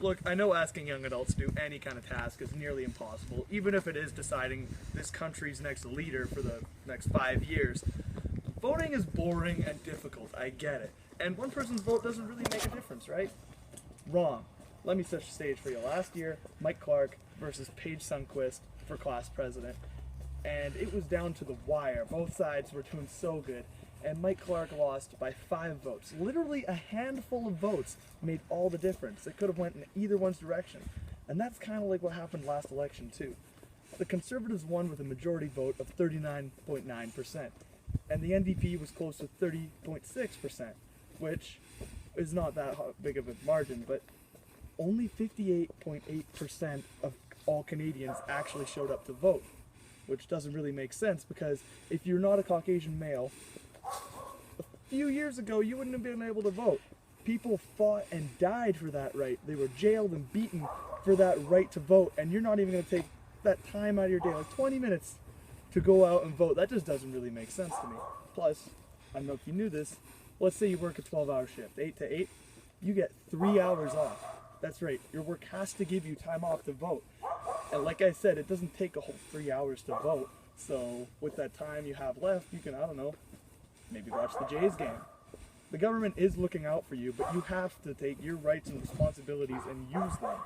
Look, I know asking young adults to do any kind of task is nearly impossible, even if it is deciding this country's next leader for the next 5 years. Voting is boring and difficult, I get it. And one person's vote doesn't really make a difference, right? Wrong. Let me set the stage for you. Last year, Mike Clark versus Paige Sundquist for class president. And it was down to the wire. Both sides were doing so good. And Mike Clark lost by 5 votes. Literally a handful of votes made all the difference. It could have went in either one's direction. And that's kind of like what happened last election too. The Conservatives won with a majority vote of 39.9%. And the NDP was close to 30.6%, which is not that big of a margin, but only 58.8% of all Canadians actually showed up to vote, which doesn't really make sense because if you're not a Caucasian male, a few years ago you wouldn't have been able to vote. People fought and died for that right. They were jailed and beaten for that right to vote, and you're not even going to take that time out of your day, like 20 minutes, to go out and vote. That just doesn't really make sense to me. Plus, I don't know if you knew this, let's say you work a 12-hour shift, 8 to 8, you get 3 hours off. That's right, your work has to give you time off to vote. And like I said, it doesn't take a whole 3 hours to vote. So with that time you have left, you can, I don't know, maybe watch the Jays game. The government is looking out for you, but you have to take your rights and responsibilities and use them.